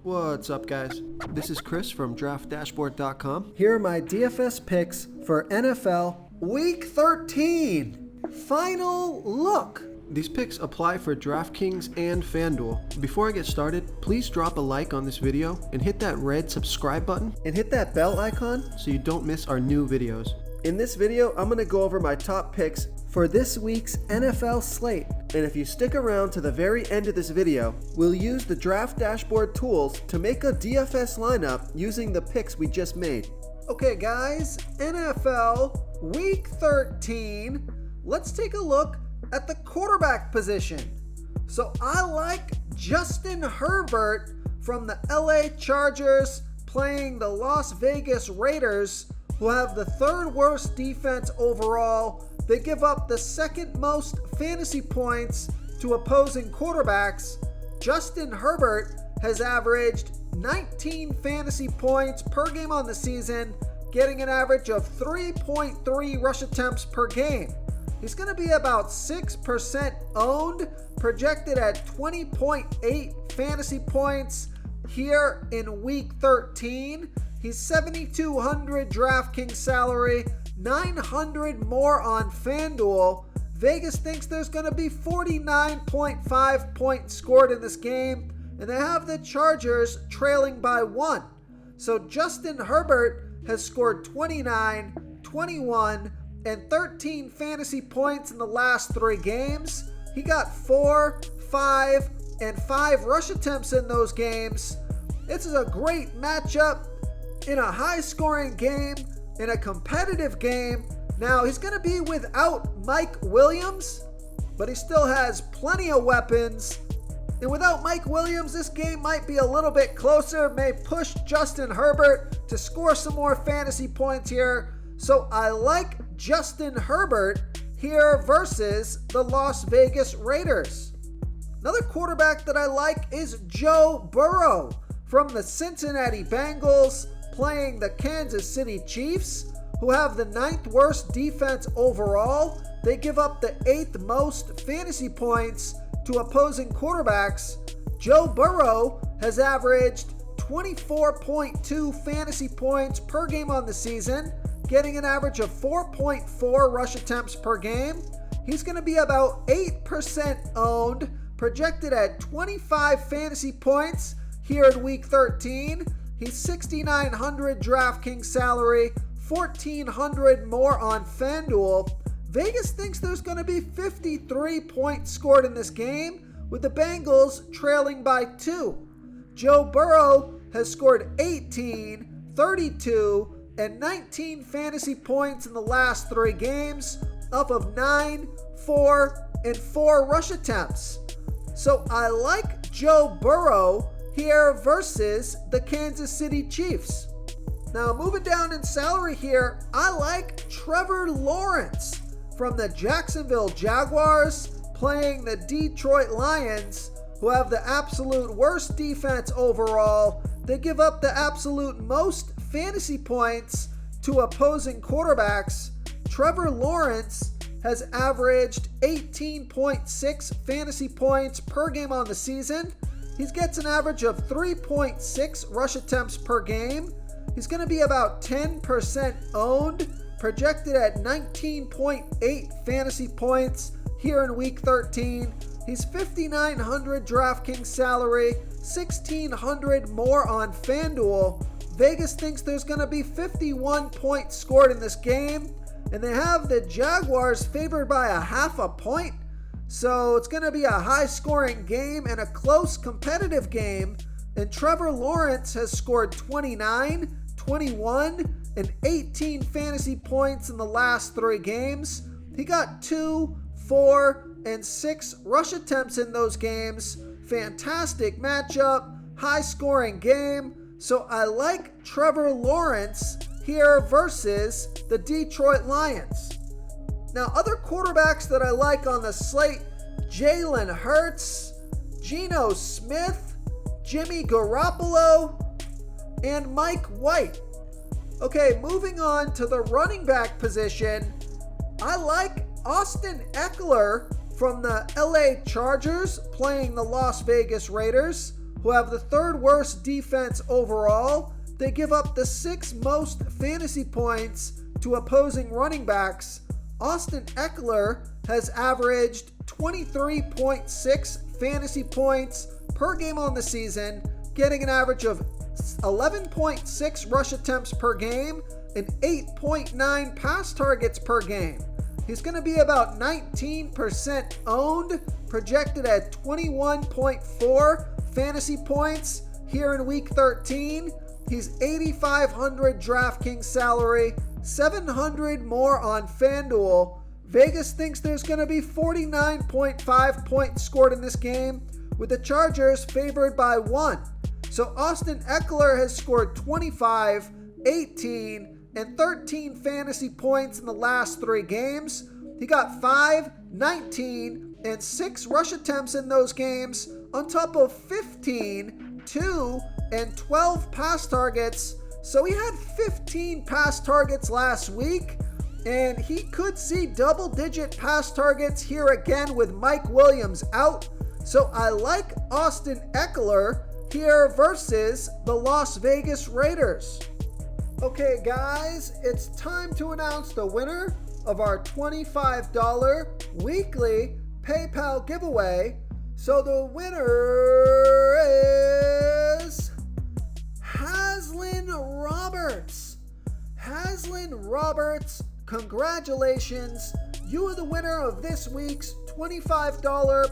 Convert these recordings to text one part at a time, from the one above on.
What's up, guys? This is Chris from DraftDashboard.com. Here are my DFS picks for NFL Week 13. Final look. These picks apply for DraftKings and FanDuel. Before I get started, please drop a like on this video and hit that red subscribe button And hit that bell icon so you don't miss our new videos. In this video, I'm going to go over my top picks for this week's NFL slate. And if you stick around to the very end of this video, we'll use the Draft Dashboard tools to make a DFS lineup using the picks we just made. Okay guys, NFL Week 13. Let's take a look at the quarterback position. So I like Justin Herbert from the LA Chargers playing the Las Vegas Raiders, who have the third worst defense overall. They give up the second most fantasy points to opposing quarterbacks. Justin Herbert has averaged 19 fantasy points per game on the season, getting an average of 3.3 rush attempts per game. He's going to be about 6% owned, projected at 20.8 fantasy points here in Week 13. He's 7,200 DraftKings salary, 900 more on FanDuel. Vegas thinks there's going to be 49.5 points scored in this game, and they have the Chargers trailing by 1. So Justin Herbert has scored 29, 21, and 13 fantasy points in the last 3 games. He got 4, 5, and 5 rush attempts in those games. This is a great matchup in a high-scoring game, in a competitive game. Now, he's going to be without Mike Williams, but he still has plenty of weapons. And without Mike Williams, this game might be a little bit closer, may push Justin Herbert to score some more fantasy points here. So I like Justin Herbert here versus the Las Vegas Raiders. Another quarterback that I like is Joe Burrow from the Cincinnati Bengals, playing the Kansas City Chiefs, who have the 9th worst defense overall. They give up the 8th most fantasy points to opposing quarterbacks. Joe Burrow has averaged 24.2 fantasy points per game on the season, getting an average of 4.4 rush attempts per game. He's going to be about 8% owned, projected at 25 fantasy points here in Week 13. He's 6,900 DraftKings salary, 1,400 more on FanDuel. Vegas thinks there's going to be 53 points scored in this game, with the Bengals trailing by 2. Joe Burrow has scored 18, 32, and 19 fantasy points in the last 3 games, up of 9, 4, and 4 rush attempts. So I like Joe Burrow here versus the Kansas City Chiefs. Now moving down in salary here, I like Trevor Lawrence from the Jacksonville Jaguars playing the Detroit Lions, who have the absolute worst defense overall. They give up the absolute most fantasy points to opposing quarterbacks. Trevor Lawrence has averaged 18.6 fantasy points per game on the season. He gets an average of 3.6 rush attempts per game. He's going to be about 10% owned, projected at 19.8 fantasy points here in Week 13. He's 5,900 DraftKings salary, 1,600 more on FanDuel. Vegas thinks there's going to be 51 points scored in this game, and they have the Jaguars favored by a half a point. So it's going to be a high-scoring game and a close competitive game. And Trevor Lawrence has scored 29, 21, and 18 fantasy points in the last 3 games. He got 2, 4, and 6 rush attempts in those games. Fantastic matchup, high-scoring game. So I like Trevor Lawrence here versus the Detroit Lions. Now, other quarterbacks that I like on the slate: Jalen Hurts, Geno Smith, Jimmy Garoppolo, and Mike White. Okay, moving on to the running back position, I like Austin Eckler from the LA Chargers playing the Las Vegas Raiders, who have the third worst defense overall. They give up the sixth most fantasy points to opposing running backs. Austin Eckler has averaged 23.6 fantasy points per game on the season, getting an average of 11.6 rush attempts per game and 8.9 pass targets per game. He's going to be about 19% owned, projected at 21.4 fantasy points here in week 13. He's 8,500 DraftKings salary, 700 more on FanDuel. Vegas thinks there's going to be 49.5 points scored in this game, with the Chargers favored by 1. So Austin Eckler has scored 25, 18, and 13 fantasy points in the last 3 games. He got 5, 19, and 6 rush attempts in those games, on top of 15, 2, and 12 pass targets. So he had 15 pass targets last week, and he could see double-digit pass targets here again with Mike Williams out. So I like Austin Eckler here versus the Las Vegas Raiders. Okay guys, it's time to announce the winner of our $25 weekly PayPal giveaway. So the winner is Haslin Roberts. Haslin Roberts, congratulations. You are the winner of this week's $25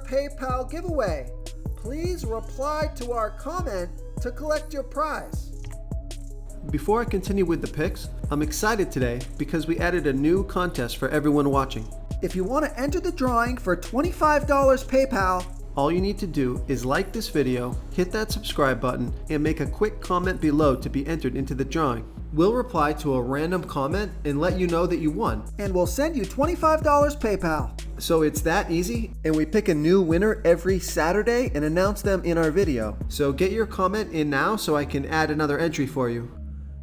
PayPal giveaway. Please reply to our comment to collect your prize. Before I continue with the picks, I'm excited today because we added a new contest for everyone watching. If you want to enter the drawing for $25 PayPal, all you need to do is like this video, hit that subscribe button, and make a quick comment below to be entered into the drawing. We'll reply to a random comment and let you know that you won. And we'll send you $25 PayPal. So it's that easy, and we pick a new winner every Saturday and announce them in our video. So get your comment in now so I can add another entry for you.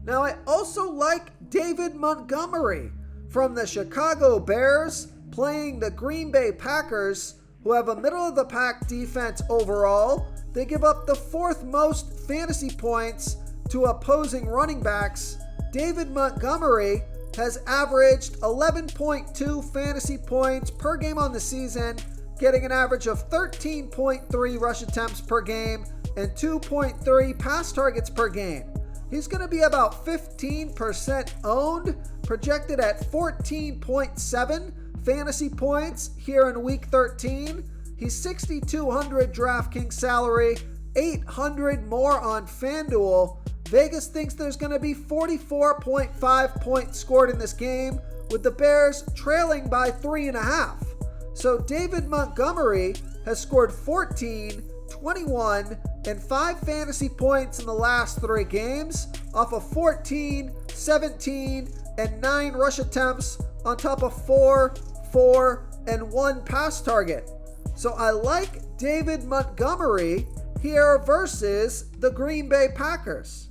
Now I also like David Montgomery from the Chicago Bears playing the Green Bay Packers, who have a middle-of-the-pack defense overall. They give up the 4th most fantasy points to opposing running backs. David Montgomery has averaged 11.2 fantasy points per game on the season, getting an average of 13.3 rush attempts per game and 2.3 pass targets per game. He's going to be about 15% owned, projected at 14.7 fantasy points here in week 13. He's 6,200 DraftKings salary, 800 more on FanDuel. Vegas thinks there's going to be 44.5 points scored in this game, with the Bears trailing by 3.5. So David Montgomery has scored 14, 21, and 5 fantasy points in the last 3 games, off of 14, 17, and 9 rush attempts, on top of 4, 4, and 1 pass target. So I like David Montgomery here versus the Green Bay Packers.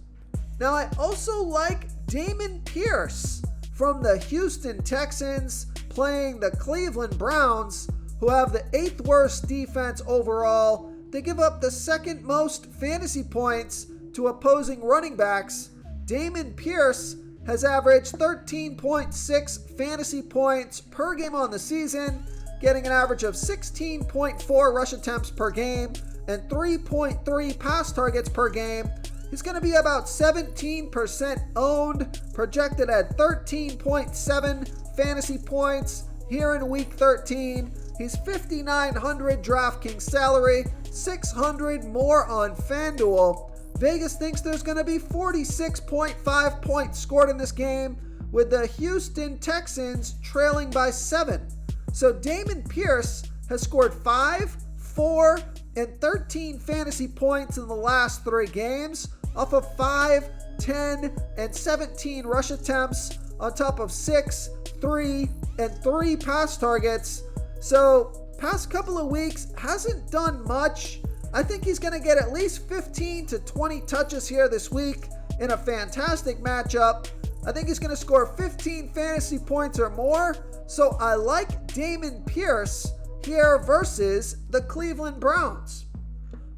Now I also like Damon Pierce from the Houston Texans playing the Cleveland Browns, who have the 8th worst defense overall. They give up the 2nd most fantasy points to opposing running backs. Damon Pierce has averaged 13.6 fantasy points per game on the season, getting an average of 16.4 rush attempts per game and 3.3 pass targets per game. He's going to be about 17% owned, projected at 13.7 fantasy points here in week 13. He's 5,900 DraftKings salary, 600 more on FanDuel. Vegas thinks there's going to be 46.5 points scored in this game, with the Houston Texans trailing by 7. So Damon Pierce has scored 5, 4, and 13 fantasy points in the last 3 games, off of 5, 10, and 17 rush attempts, on top of 6, 3, and 3 pass targets. So past couple of weeks hasn't done much. I think he's going to get at least 15 to 20 touches here this week in a fantastic matchup. I think he's going to score 15 fantasy points or more. So I like Damon Pierce here versus the Cleveland Browns.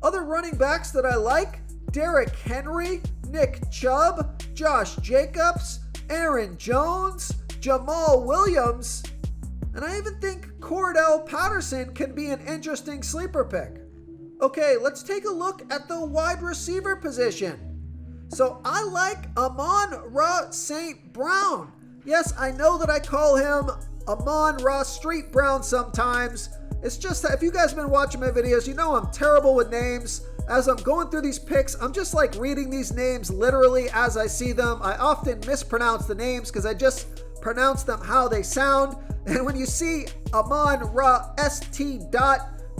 Other running backs that I like: Derrick Henry, Nick Chubb, Josh Jacobs, Aaron Jones, Jamal Williams, and I even think Cordell Patterson can be an interesting sleeper pick. Okay, let's take a look at the wide receiver position. So I like Amon-Ra St. Brown. Yes, I know that I call him Amon-Ra Street Brown sometimes. It's just that if you guys have been watching my videos, you know I'm terrible with names. As I'm going through these picks, I'm just like reading these names literally as I see them. I often mispronounce the names because I just pronounce them how they sound. And when you see Amon-Ra St.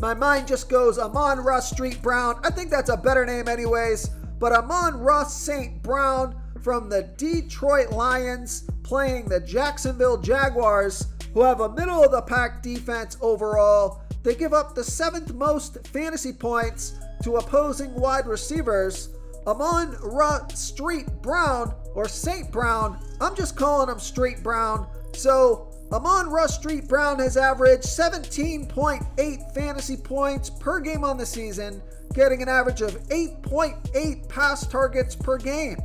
my mind just goes Amon-Ra Street Brown. I think that's a better name anyways. But Amon-Ra St. Brown from the Detroit Lions playing the Jacksonville Jaguars, who have a middle-of-the-pack defense overall. They give up the 7th most fantasy points to opposing wide receivers. Amon-Ra Street Brown, or St. Brown, I'm just calling him Street Brown. So Amon-Ra Street Brown has averaged 17.8 fantasy points per game on the season, getting an average of 8.8 pass targets per game.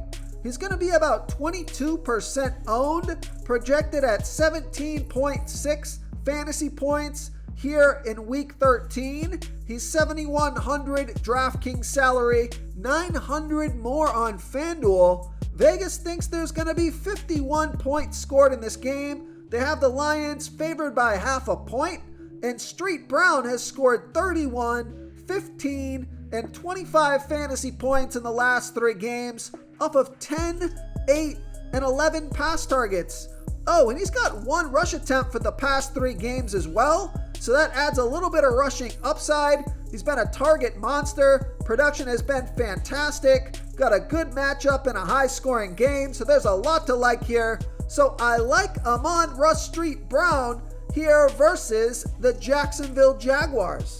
He's going to be about 22% owned, projected at 17.6 fantasy points here in week 13. He's 7,100 DraftKings salary, 900 more on FanDuel. Vegas thinks there's going to be 51 points scored in this game. They have the Lions favored by half a point, and Street Brown has scored 31, 15, and 25 fantasy points in the last 3 games off of 10, 8, and 11 pass targets. Oh, and he's got 1 rush attempt for the past 3 games as well, so that adds a little bit of rushing upside. He's been a target monster. Production has been fantastic. Got a good matchup in a high-scoring game, so there's a lot to like here. So I like Amon-Ra Street Brown here versus the Jacksonville Jaguars.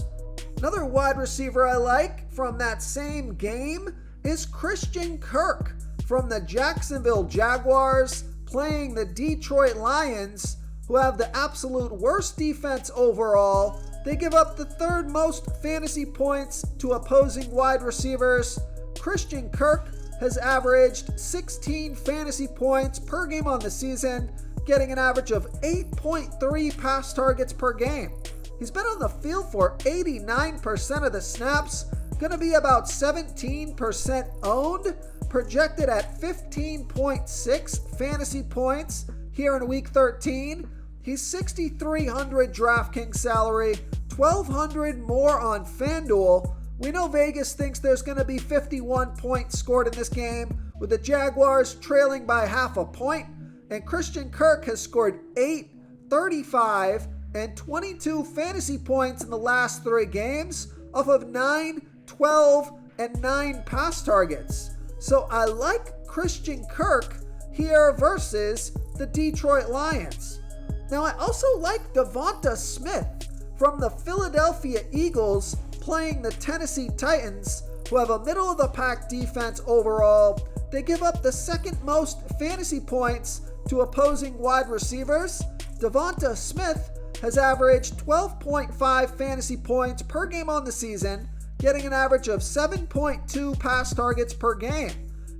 Another wide receiver I like from that same game is Christian Kirk from the Jacksonville Jaguars playing the Detroit Lions, who have the absolute worst defense overall. They give up the 3rd most fantasy points to opposing wide receivers. Christian Kirk has averaged 16 fantasy points per game on the season, getting an average of 8.3 pass targets per game. He's been on the field for 89% of the snaps, going to be about 17% owned, projected at 15.6 fantasy points here in week 13. He's 6,300 DraftKings salary, 1,200 more on FanDuel. We know Vegas thinks there's going to be 51 points scored in this game, with the Jaguars trailing by half a point, and Christian Kirk has scored 8, 35, and 22 fantasy points in the last 3 games off of 9, 12, and 9 pass targets. So I like Christian Kirk here versus the Detroit Lions. Now I also like Devonta Smith from the Philadelphia Eagles playing the Tennessee Titans, who have a middle-of-the-pack defense overall. They give up the 2nd most fantasy points to opposing wide receivers. Devonta Smith has averaged 12.5 fantasy points per game on the season, getting an average of 7.2 pass targets per game.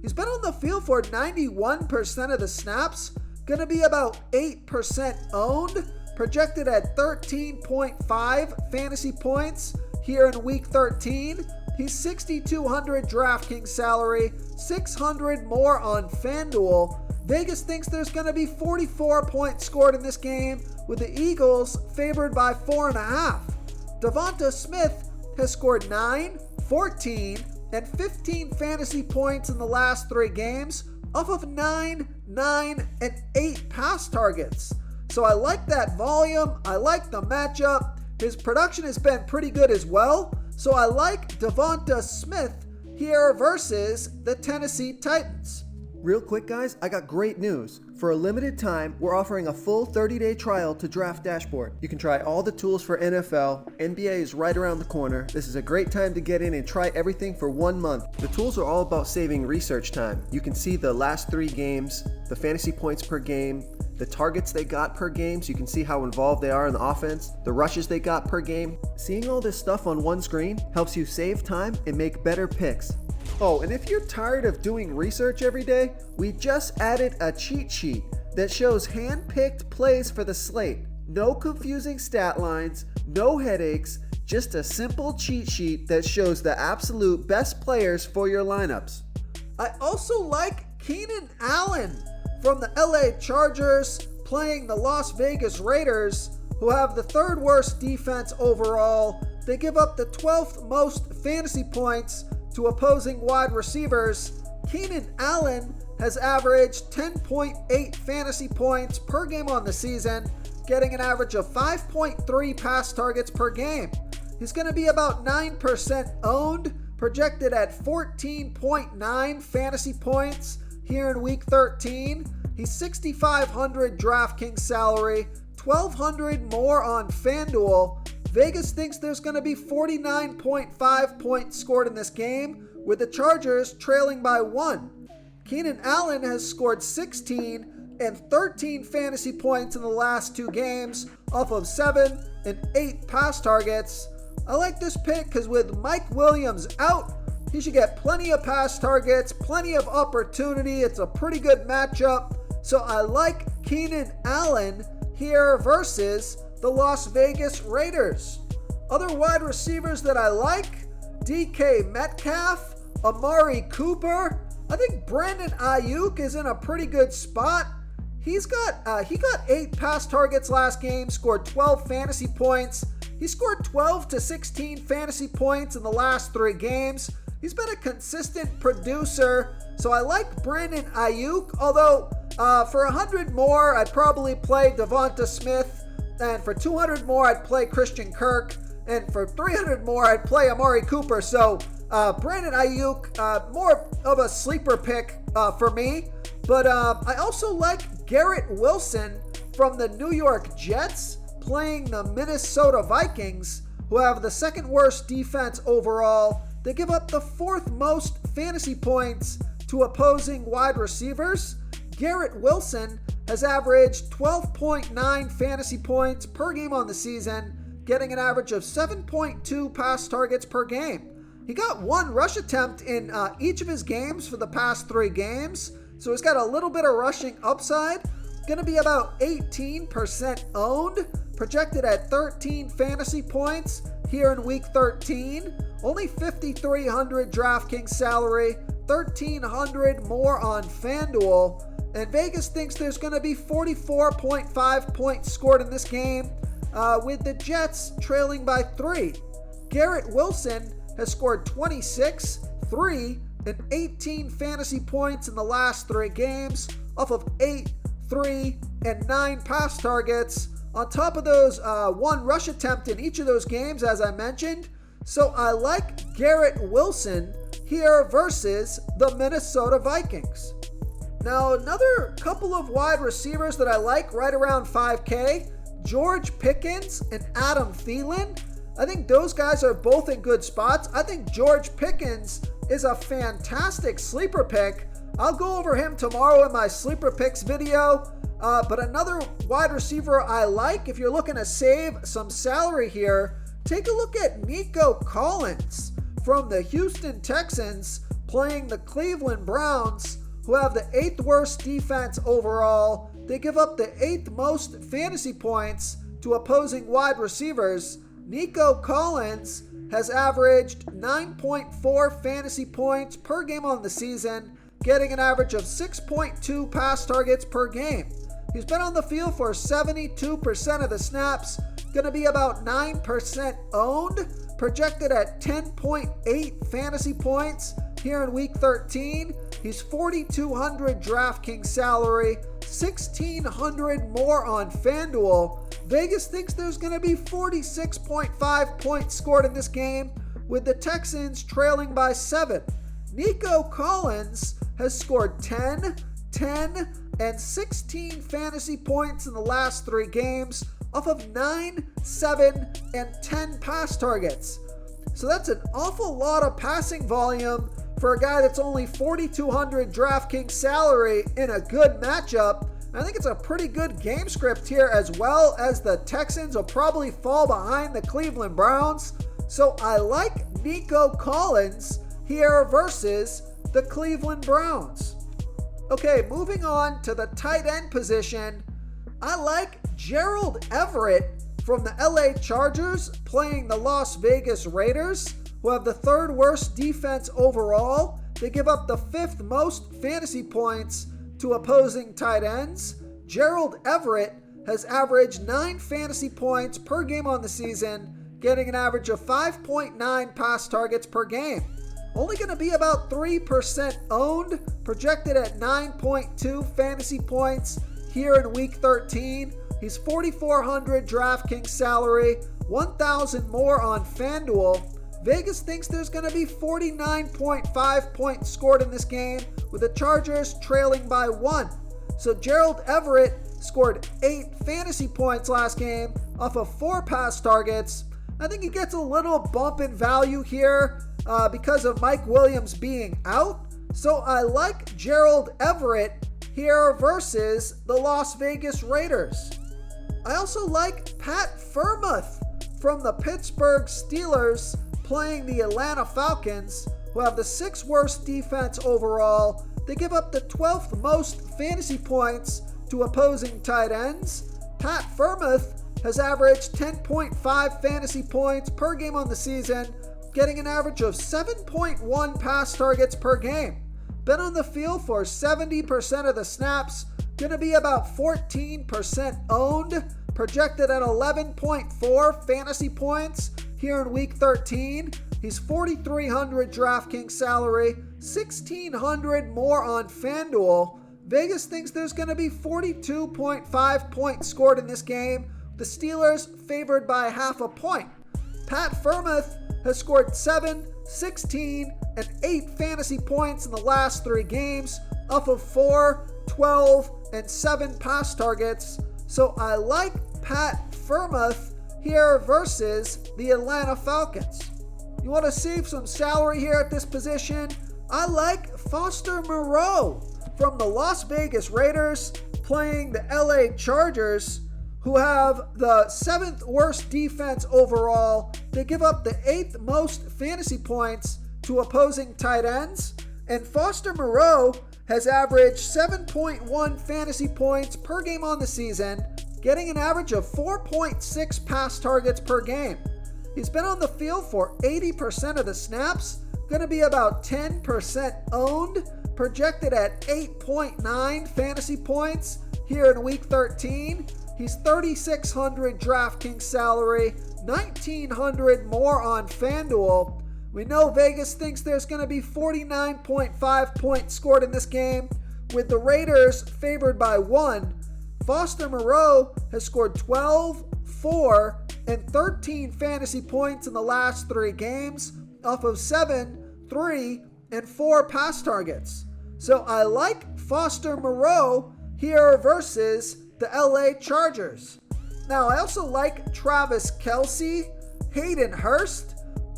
He's been on the field for 91% of the snaps, going to be about 8% owned, projected at 13.5 fantasy points here in week 13. He's 6,200 DraftKings salary, 600 more on FanDuel. Vegas thinks there's going to be 44 points scored in this game, with the Eagles favored by 4.5. Devonta Smith has scored 9, 14, and 15 fantasy points in the last 3 games off of 9, 9, and 8 pass targets. So I like that volume. I like the matchup. His production has been pretty good as well. So I like Devonta Smith here versus the Tennessee Titans. Real quick, guys, I got great news. For a limited time, we're offering a full 30-day trial to Draft Dashboard. You can try all the tools for NFL. NBA is right around the corner. This is a great time to get in and try everything for 1 month. The tools are all about saving research time. You can see the last 3 games, the fantasy points per game, the targets they got per game so you can see how involved they are in the offense, the rushes they got per game. Seeing all this stuff on one screen helps you save time and make better picks. Oh, and if you're tired of doing research every day, we just added a cheat sheet that shows hand-picked plays for the slate. No confusing stat lines, no headaches, just a simple cheat sheet that shows the absolute best players for your lineups. I also like Keenan Allen from the LA Chargers playing the Las Vegas Raiders, who have the third worst defense overall. They give up the 12th most fantasy points to opposing wide receivers. Keenan Allen has averaged 10.8 fantasy points per game on the season, getting an average of 5.3 pass targets per game. He's going to be about 9% owned, projected at 14.9 fantasy points here in week 13. He's $6,500 DraftKings salary, $1,200 more on FanDuel. Vegas thinks there's going to be 49.5 points scored in this game, with the Chargers trailing by 1. Keenan Allen has scored 16 and 13 fantasy points in the last 2 games off of 7 and 8 pass targets. I like this pick because with Mike Williams out, he should get plenty of pass targets, plenty of opportunity. It's a pretty good matchup. So I like Keenan Allen here versus the Las Vegas Raiders. Other wide receivers that I like, DK Metcalf, Amari Cooper. I think Brandon Ayuk is in a pretty good spot. He got 8 pass targets last game, scored 12 fantasy points. He scored 12 to 16 fantasy points in the last 3 games. He's been a consistent producer, so I like Brandon Ayuk, although for 100 more, I'd probably play Devonta Smith, and for 200 more, I'd play Christian Kirk, and for 300 more, I'd play Amari Cooper. So Brandon Ayuk, more of a sleeper pick for me, but I also like Garrett Wilson from the New York Jets playing the Minnesota Vikings, who have the 2nd worst defense overall. They give up the 4th most fantasy points to opposing wide receivers. Garrett Wilson has averaged 12.9 fantasy points per game on the season, getting an average of 7.2 pass targets per game. He got 1 rush attempt in each of his games for the past 3 games, so he's got a little bit of rushing upside. Going to be about 18% owned, projected at 13 fantasy points here in week 13. Only $5,300 DraftKings salary, $1,300 more on FanDuel. And Vegas thinks there's going to be 44.5 points scored in this game, with the Jets trailing by 3. Garrett Wilson has scored 26, 3, and 18 fantasy points in the last 3 games off of 8, 3, and 9 pass targets. On top of those, 1 rush attempt in each of those games, as I mentioned. So I like Garrett Wilson here versus the Minnesota Vikings. Now, another couple of wide receivers that I like right around 5K, George Pickens and Adam Thielen. I think those guys are both in good spots. I think George Pickens is a fantastic sleeper pick. I'll go over him tomorrow in my sleeper picks video. But another wide receiver I like, if you're looking to save some salary here, take a look at Nico Collins from the Houston Texans playing the Cleveland Browns, who have the 8th worst defense overall. They give up the 8th most fantasy points to opposing wide receivers. Nico Collins has averaged 9.4 fantasy points per game on the season, getting an average of 6.2 pass targets per game. He's been on the field for 72% of the snaps, going to be about 9% owned, projected at 10.8 fantasy points here in week 13. He's $4,200 DraftKings salary, $1,600 more on FanDuel. Vegas thinks there's going to be 46.5 points scored in this game, with the Texans trailing by 7. Nico Collins has scored 10, and 16 fantasy points in the last 3 games off of 9, 7, and 10 pass targets. So that's an awful lot of passing volume for a guy that's only $4,200 DraftKings salary in a good matchup. I think it's a pretty good game script here, as well as the Texans will probably fall behind the Cleveland Browns. So I like Nico Collins here versus the Cleveland Browns. Okay, moving on to the tight end position. I like Gerald Everett from the LA Chargers playing the Las Vegas Raiders, who have the third worst defense overall. They give up the fifth most fantasy points to opposing tight ends. Gerald Everett has averaged 9 fantasy points per game on the season, getting an average of 5.9 pass targets per game. Only going to be about 3% owned, projected at 9.2 fantasy points here in week 13. He's $4,400 DraftKings salary, $1,000 more on FanDuel. Vegas thinks there's going to be 49.5 points scored in this game, with the Chargers trailing by 1. So Gerald Everett scored 8 fantasy points last game off of 4 pass targets. I think he gets a little bump in value here because of Mike Williams being out. So I like Gerald Everett here versus the Las Vegas Raiders. I also like Pat Freiermuth from the Pittsburgh Steelers playing the Atlanta Falcons, who have the 6th worst defense overall. They give up the 12th most fantasy points to opposing tight ends. Pat Freiermuth has averaged 10.5 fantasy points per game on the season, getting an average of 7.1 pass targets per game. Been on the field for 70% of the snaps, going to be about 14% owned, projected at 11.4 fantasy points here in week 13. He's $4,300 DraftKings salary, $1,600 more on FanDuel. Vegas thinks there's going to be 42.5 points scored in this game, the Steelers favored by half a point. Pat Freiermuth has scored 7, 16, and 8 fantasy points in the last 3 games off of 4, 12, and 7 pass targets. So I like Pat Freiermuth here versus the Atlanta Falcons. You want to save some salary here at this position? I like Foster Moreau from the Las Vegas Raiders playing the LA Chargers, who have the 7th worst defense overall. They give up the 8th most fantasy points to opposing tight ends. And Foster Moreau has averaged 7.1 fantasy points per game on the season, getting an average of 4.6 pass targets per game. He's been on the field for 80% of the snaps, going to be about 10% owned, projected at 8.9 fantasy points here in week 13. He's $3,600 DraftKings salary, $1,900 more on FanDuel. We know Vegas thinks there's going to be 49.5 points scored in this game, with the Raiders favored by 1. Foster Moreau has scored 12, 4, and 13 fantasy points in the last 3 games off of 7, 3, and 4 pass targets. So I like Foster Moreau here versus the LA Chargers. Now I also like Travis Kelce, Hayden Hurst,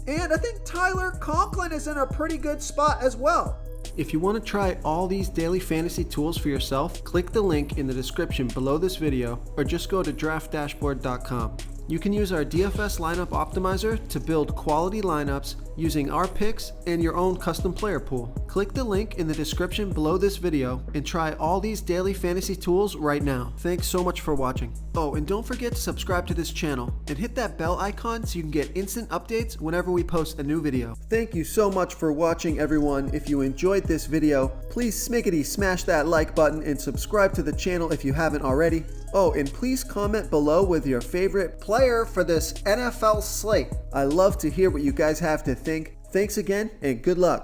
and I think Tyler Conklin is in a pretty good spot as well. If you want to try all these daily fantasy tools for yourself, click the link in the description below this video or just go to draftdashboard.com. You can use our DFS lineup optimizer to build quality lineups using our picks and your own custom player pool. Click the link in the description below this video and try all these daily fantasy tools right now. Thanks so much for watching. Oh, and don't forget to subscribe to this channel and hit that bell icon so you can get instant updates whenever we post a new video. Thank you so much for watching, everyone. If you enjoyed this video, please smickety smash that like button and subscribe to the channel if you haven't already. Oh, and please comment below with your favorite player for this NFL slate. I love to hear what you guys have to think. Thanks again, and good luck.